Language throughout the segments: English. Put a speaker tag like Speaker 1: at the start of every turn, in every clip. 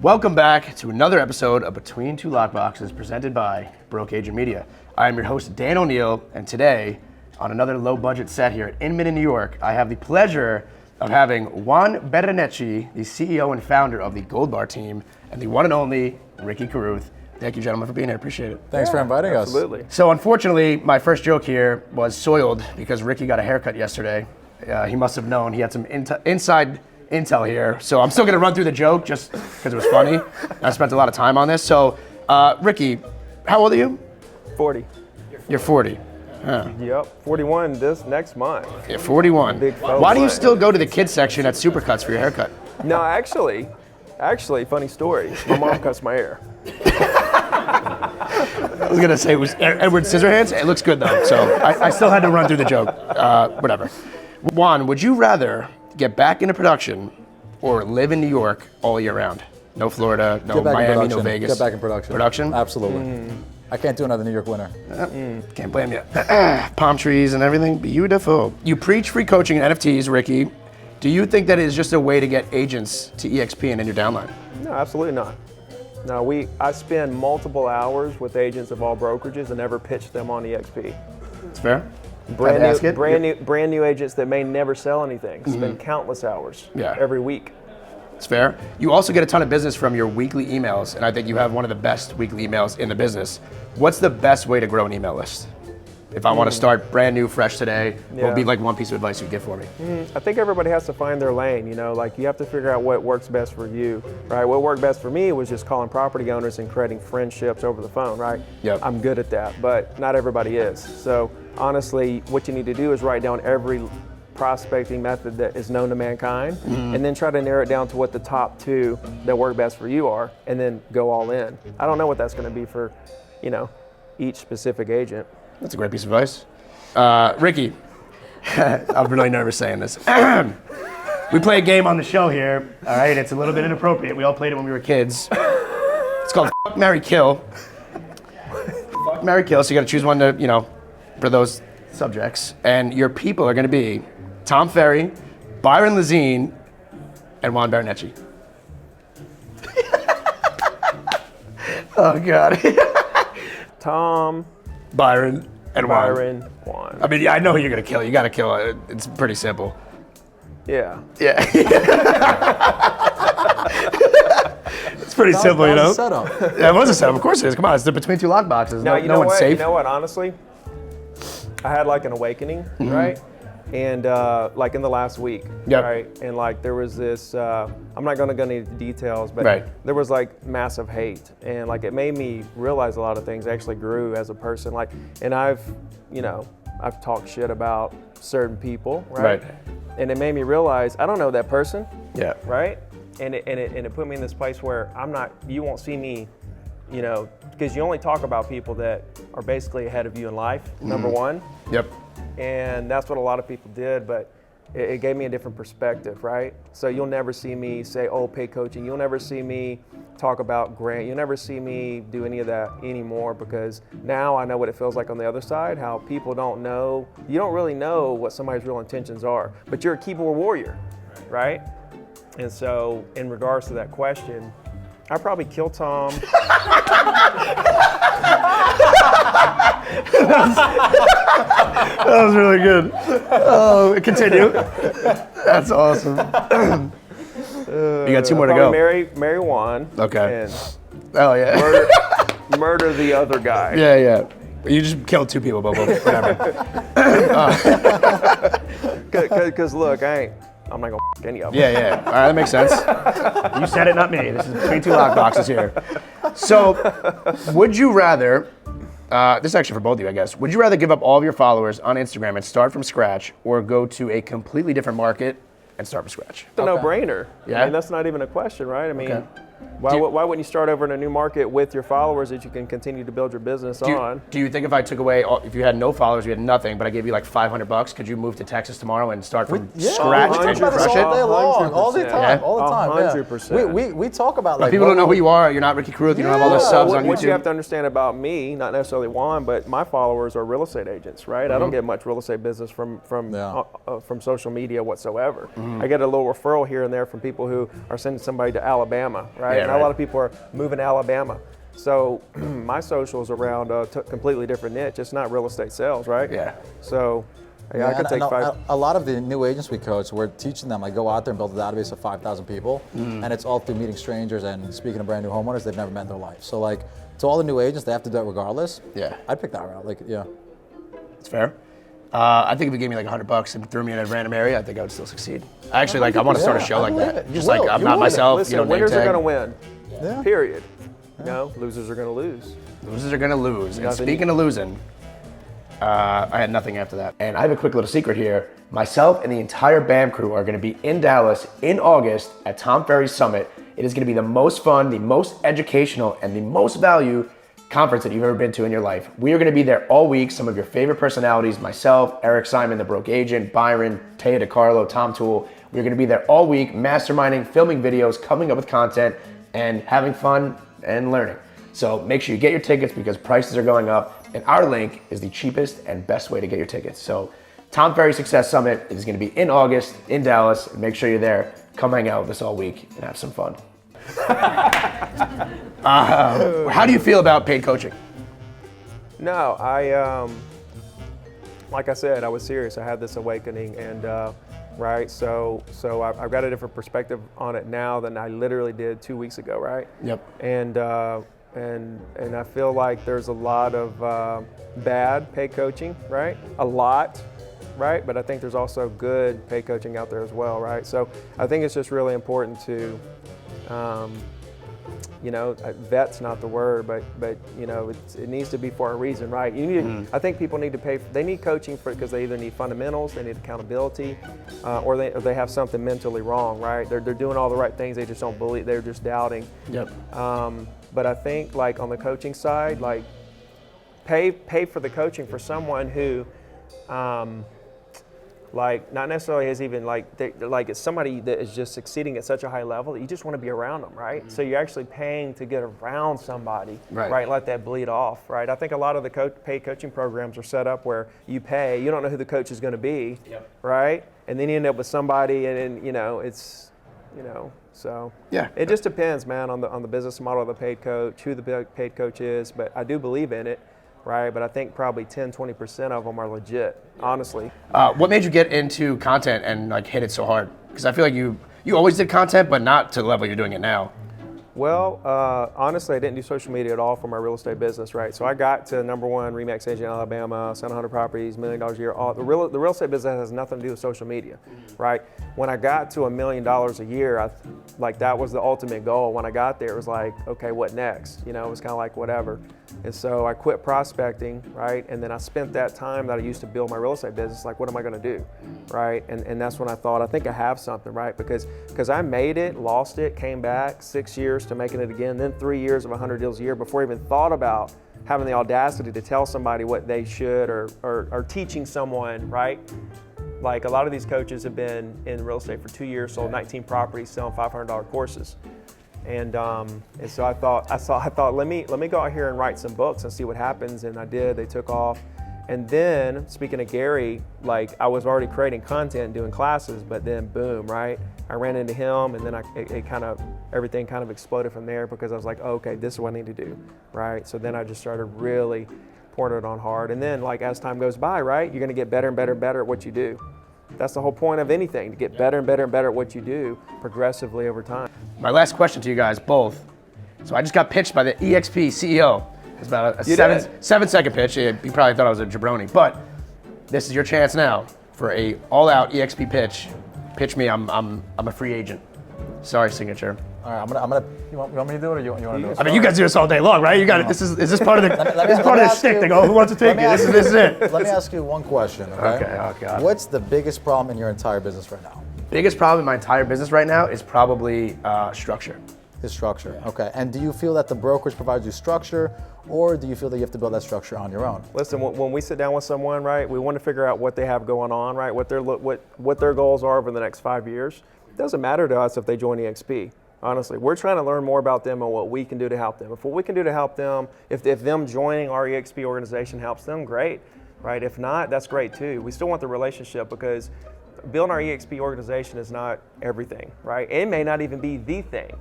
Speaker 1: Welcome back to another episode of Between Two Lockboxes presented by Broke Agent Media. I am your host, Dan O'Neill, and today, on another low-budget set here at Inman in New York, I have the pleasure of having Juan Bernecci, the CEO and founder of the Gold Bar team, and the one and only Ricky Carruth. Thank you, gentlemen, for being here. Appreciate it.
Speaker 2: Thanks for inviting us.
Speaker 3: Absolutely.
Speaker 1: So unfortunately, my first joke here was soiled because Ricky got a haircut yesterday. He must have known. He had some inside intel here. So I'm still going to run through the joke just because it was funny. I spent a lot of time on this. So, Ricky, how old are you?
Speaker 3: 40.
Speaker 1: You're 40. Huh.
Speaker 3: Yep, 41 this next month.
Speaker 1: Yeah, 41.
Speaker 3: Big fella.
Speaker 1: Why do you still go to the kids section at Supercuts for your haircut?
Speaker 3: No, actually, funny story. My mom cuts my hair.
Speaker 1: I was going to say it was Edward Scissorhands. It looks good, though. So I still had to run through the joke. Whatever. Juan, would you rather get back into production or live in New York all year round? No Florida, no Miami, no Vegas.
Speaker 2: Get back in production.
Speaker 1: Production?
Speaker 2: Absolutely. I can't do another New York winter.
Speaker 1: Can't blame you. Palm trees and everything, beautiful. You preach free coaching and NFTs, Ricky. Do you think that is just a way to get agents to EXP and in your downline?
Speaker 3: No, absolutely not. No, I spend multiple hours with agents of all brokerages and never pitch them on EXP.
Speaker 1: It's fair.
Speaker 3: Brand new agents that may never sell anything. Spend countless hours every week.
Speaker 1: It's fair. You also get a ton of business from your weekly emails, and I think you have one of the best weekly emails in the business. What's the best way to grow an email list? If I want to start brand new, fresh today, what would be like one piece of advice you'd give for me?
Speaker 3: I think everybody has to find their lane, like you have to figure out what works best for you, right? What worked best for me was just calling property owners and creating friendships over the phone, right?
Speaker 1: Yep.
Speaker 3: I'm good at that, but not everybody is. So honestly, what you need to do is write down every prospecting method that is known to mankind, and then try to narrow it down to what the top two that work best for you are, and then go all in. I don't know what that's going to be for, each specific agent.
Speaker 1: That's a great piece of advice. Ricky, I'm really nervous saying this. We play a game on the show here, all right? It's a little bit inappropriate. We all played it when we were kids. It's called Fuck, Marry, Kill. Fuck, Marry, Kill, so you got to choose one to, for those subjects. And your people are going to be Tom Ferry, Byron Lazine, and Juan Bernecci. Oh, God.
Speaker 3: Tom,
Speaker 1: Byron, and
Speaker 3: Juan.
Speaker 1: I mean, yeah, I know who you're going to kill. You got to kill it. It's pretty simple.
Speaker 3: Yeah.
Speaker 1: Yeah. It's pretty simple,
Speaker 2: That was a setup.
Speaker 1: Yeah, it was a setup. Of course it is. Come on, it's the Between Two Lockboxes.
Speaker 3: Now,
Speaker 1: No one's safe.
Speaker 3: You know what, honestly? I had like an awakening, right? And like in the last week, right? And like there was this, I'm not gonna go into details, but there was like massive hate. And like it made me realize a lot of things. I actually grew as a person. Like, and I've talked shit about certain people, right? And it made me realize I don't know that person, right? And it put me in this place where you won't see me, because you only talk about people that are basically ahead of you in life, number one.
Speaker 1: Yep.
Speaker 3: And that's what a lot of people did, but it gave me a different perspective, right? So you'll never see me say, paid coaching. You'll never see me talk about grant. You'll never see me do any of that anymore, because now I know what it feels like on the other side, how people don't know. You don't really know what somebody's real intentions are, but you're a keyboard warrior, right? And so in regards to that question, I'd probably kill Tom.
Speaker 1: That was really good. Oh, continue. That's awesome. You got two more to go.
Speaker 3: Marry Juan.
Speaker 1: Okay.
Speaker 3: And
Speaker 1: Murder
Speaker 3: the other guy.
Speaker 1: Yeah. You just killed two people, Bobo. Whatever.
Speaker 3: Because look, I'm not gonna any of them.
Speaker 1: Yeah. All right, that makes sense. You said it, not me. This is Between Two Lockboxes here. So, would you rather, this is actually for both of you, I guess. Would you rather give up all of your followers on Instagram and start from scratch, or go to a completely different market and start from scratch?
Speaker 3: It's a no-brainer.
Speaker 1: Yeah?
Speaker 3: I mean, that's not even a question, right? I mean, why wouldn't you start over in a new market with your followers that you can continue to build your business on? Do
Speaker 1: you think if I took away, if you had no followers, you had nothing, but I gave you like $500, could you move to Texas tomorrow and start from scratch and crush it?
Speaker 2: All the time.
Speaker 3: 100%.
Speaker 2: We talk about
Speaker 1: like. People don't know who you are. You're not Ricky Carruth. You don't have all those subs on YouTube.
Speaker 3: What you have to understand about me, not necessarily Juan, but my followers are real estate agents, right? I don't get much real estate business from social media whatsoever. I get a little referral here and there from people who are sending somebody to Alabama, right? And Now a lot of people are moving to Alabama. So my social's around a completely different niche. It's not real estate sales, right?
Speaker 1: Yeah.
Speaker 3: So I could take
Speaker 2: a lot of the new agents we coach, we're teaching them, like, go out there and build a database of 5,000 people, and it's all through meeting strangers and speaking to brand new homeowners they've never met in their life. So, like, to all the new agents, they have to do it regardless.
Speaker 1: Yeah.
Speaker 2: I'd pick that route. Like, yeah.
Speaker 1: It's fair. I think if you gave me like $100 and threw me in a random area, I think I would still succeed. I actually I want to start a show like that. Just like, I'm not myself.
Speaker 3: Listen, winners are going to win.
Speaker 2: Yeah.
Speaker 3: Period. Losers are going to lose.
Speaker 1: Losers are going to lose. And speaking of losing, I had nothing after that. And I have a quick little secret here. Myself and the entire BAM crew are going to be in Dallas in August at Tom Ferry Summit. It is going to be the most fun, the most educational, and the most value conference that you've ever been to in your life. We are going to be there all week. Some of your favorite personalities, myself, Eric Simon, the Broke Agent, Byron, Taya DeCarlo, Tom Toole. We're going to be there all week, masterminding, filming videos, coming up with content, and having fun and learning. So make sure you get your tickets because prices are going up, and our link is the cheapest and best way to get your tickets. So Tom Ferry Success Summit is going to be in August in Dallas. Make sure you're there. Come hang out with us all week and have some fun. How do you feel about paid coaching?
Speaker 3: No, like I said, I was serious. I had this awakening, and right, so I've got a different perspective on it now than I literally did 2 weeks ago, right?
Speaker 1: Yep.
Speaker 3: And I feel like there's a lot of bad paid coaching, right? A lot, right? But I think there's also good paid coaching out there as well, right? So I think it's just really important to, vet's not the word, but it needs to be for a reason, right? You need, I think people need to pay. They need coaching because they either need fundamentals, they need accountability, or they have something mentally wrong, right? They're doing all the right things, they just don't believe. They're just doubting.
Speaker 1: Yep.
Speaker 3: But I think, like, on the coaching side, like, pay for the coaching for someone who, like, not necessarily has even, like it's somebody that is just succeeding at such a high level that you just want to be around them, right? So you're actually paying to get around somebody, right? Let that bleed off, right? I think a lot of the paid coaching programs are set up where you pay, you don't know who the coach is going to be, right? And then you end up with somebody, and it's, so
Speaker 1: yeah,
Speaker 3: it just depends, man, on the business model of the paid coach, who the paid coach is. But I do believe in it, right? But I think probably 10-20% of them are legit, honestly.
Speaker 1: What made you get into content and like hit it so hard? Because I feel like you always did content, but not to the level you're doing it now.
Speaker 3: Well, honestly, I didn't do social media at all for my real estate business, right? So I got to #1 RE/MAX agent in Alabama, 700 properties, $1 million a year. The real estate business has nothing to do with social media, right? When I got to $1 million a year, that was the ultimate goal. When I got there, it was like, okay, what next? It was kind of like whatever. And so I quit prospecting, right? And then I spent that time that I used to build my real estate business, like, what am I going to do, right? And that's when I thought, I think I have something, right? Because I made it, lost it, came back 6 years to making it again, then 3 years of 100 deals a year before I even thought about having the audacity to tell somebody what they should or teaching someone, right? Like, a lot of these coaches have been in real estate for 2 years, sold 19 properties, selling $500 courses. And so I thought, let me go out here and write some books and see what happens. And I did. They took off. And then, speaking of Gary, like, I was already creating content, doing classes, but then boom, right? I ran into him, and then everything kind of exploded from there, because I was like, oh, okay, this is what I need to do, right? So then I just started really pouring it on hard. And then, like, as time goes by, right, you're going to get better and better and better at what you do. That's the whole point of anything, to get better and better and better at what you do progressively over time.
Speaker 1: My last question to you guys both. So I just got pitched by the EXP CEO. It's about a 7-second pitch. You probably thought I was a jabroni, but this is your chance now for a all-out EXP pitch. Pitch me. I'm a free agent. Sorry, signature.
Speaker 2: All right, I'm gonna. You want me to do it, or you want to do it?
Speaker 1: I mean, you guys do this all day long, right? You got it. Is this part of the? This is part of the stick. They go, who wants to take it? This is it.
Speaker 2: Let me ask you one question. Okay.
Speaker 1: Oh God.
Speaker 2: What's the biggest problem in your entire business right now?
Speaker 1: Biggest problem in my entire business right now is probably structure.
Speaker 2: Is structure. Okay. And do you feel that the brokerage provides you structure, or do you feel that you have to build that structure on your own?
Speaker 3: Listen, when we sit down with someone, right, we want to figure out what they have going on, right, what their goals are over the next 5 years. It doesn't matter to us if they join EXP. Honestly, we're trying to learn more about them and what we can do to help them. If what we can do to help them, if them joining our EXP organization helps them, great, right? If not, that's great too. We still want the relationship, because building our EXP organization is not everything, right? It may not even be the thing,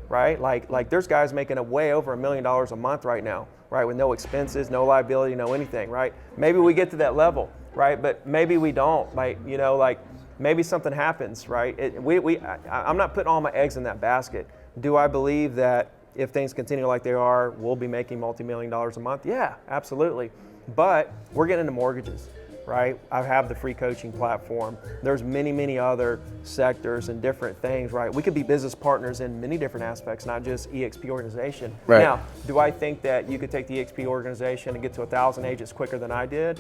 Speaker 3: right? Like there's guys making way over $1 million a month right now, right? With no expenses, no liability, no anything, right? Maybe we get to that level, right? But maybe we don't, like, you know, like maybe something happens, right? I'm not putting all my eggs in that basket. Do I believe that if things continue like they are, we'll be making multi-million dollars a month? Yeah, absolutely. But we're getting into mortgages, right? I have the free coaching platform. There's many, many other sectors and different things, right? We could be business partners in many different aspects, not just EXP organization.
Speaker 1: Right.
Speaker 3: Now, do I think that you could take the EXP organization and get to 1,000 agents quicker than I did,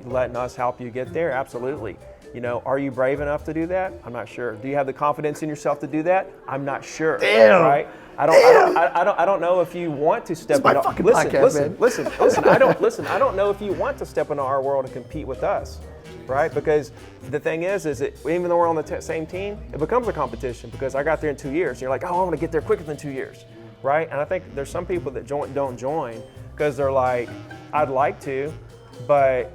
Speaker 3: letting us help you get there? Absolutely. You know, are you brave enough to do that? I'm not sure. Do you have the confidence in yourself to do that? I'm not sure.
Speaker 1: Damn.
Speaker 3: Right? I don't know if you want to step
Speaker 1: my fucking podcast, man.
Speaker 3: Listen. I don't know if you want to step into our world and compete with us, right? Because the thing is that even though we're on the same team, it becomes a competition because I got there in 2 years. And you're like, oh, I want to get there quicker than 2 years, right? And I think there's some people that don't join because they're like, I'd like to, but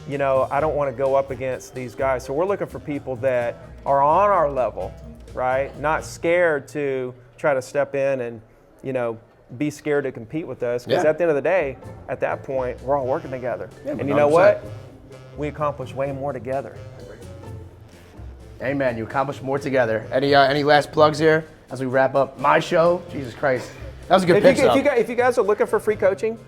Speaker 3: you know, I don't want to go up against these guys. So we're looking for people that are on our level, right? Not scared to try to step in and, you know, be scared to compete with us. Because at the end of the day, at that point, we're all working together. Yeah, and you know what? We accomplish way more together.
Speaker 1: Amen. You accomplish more together. Any last plugs here as we wrap up my show? Jesus Christ. That was a good pitch,
Speaker 3: if you guys are looking for free coaching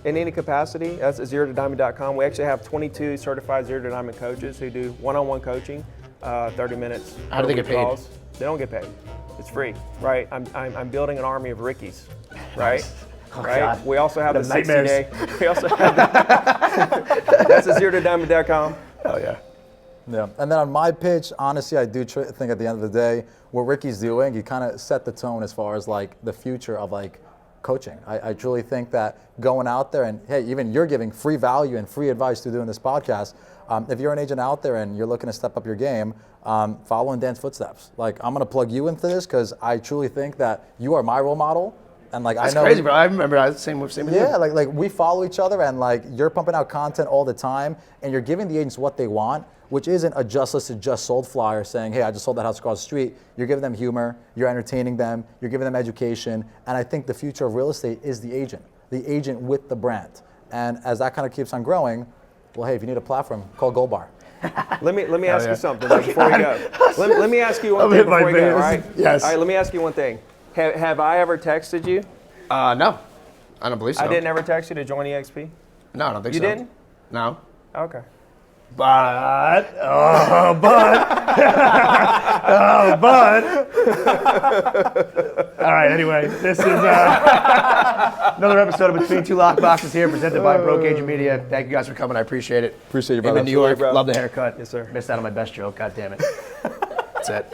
Speaker 3: in any capacity, that's at ZeroToDiamond.com. We actually have 22 certified Zero to Diamond coaches who do one-on-one coaching, 30 minutes.
Speaker 1: How do they get paid?
Speaker 3: Calls. They don't get paid. It's free, right? I'm building an army of Rickies, right?
Speaker 1: Oh,
Speaker 3: right.
Speaker 1: God.
Speaker 3: We also have the
Speaker 1: nightmares.
Speaker 3: 60-day. We also have that's at ZeroToDiamond.com.
Speaker 1: Oh yeah.
Speaker 2: Yeah, and then on my pitch, honestly, I do think at the end of the day, what Ricky's doing, he kind of set the tone as far as like the future of like coaching. I truly think that going out there and hey, even you're giving free value and free advice through doing this podcast. If you're an agent out there and you're looking to step up your game, follow in Dan's footsteps. Like I'm gonna plug you into this because I truly think that you are my role model. And like
Speaker 1: That's
Speaker 2: I know
Speaker 1: crazy, bro. I remember I was the same with you.
Speaker 2: Yeah, like we follow each other and like you're pumping out content all the time and you're giving the agents what they want, which isn't a just listed, just sold flyer saying, hey, I just sold that house across the street. You're giving them humor, you're entertaining them, you're giving them education. And I think the future of real estate is the agent with the brand. And as that kind of keeps on growing, well, hey, if you need a platform, call Gold Bar.
Speaker 3: Let me ask you something before we go. Let me ask you one thing before we go, all right?
Speaker 1: Yes.
Speaker 3: All right, let me ask you one thing. Have I ever texted you?
Speaker 1: No. I don't believe so.
Speaker 3: I didn't ever text you to join EXP?
Speaker 1: No, I don't think
Speaker 3: You
Speaker 1: so.
Speaker 3: didn't?
Speaker 1: No.
Speaker 3: Okay.
Speaker 1: But. All right, anyway, this is another episode of Between Two Lockboxes here, presented by Broke Agent Media. Thank you guys for coming. I appreciate it.
Speaker 2: Appreciate you, brother.
Speaker 1: In New York,
Speaker 3: Absolutely, bro.
Speaker 1: love the haircut.
Speaker 3: Yes, sir.
Speaker 1: Missed out on my best joke. God damn it. That's it.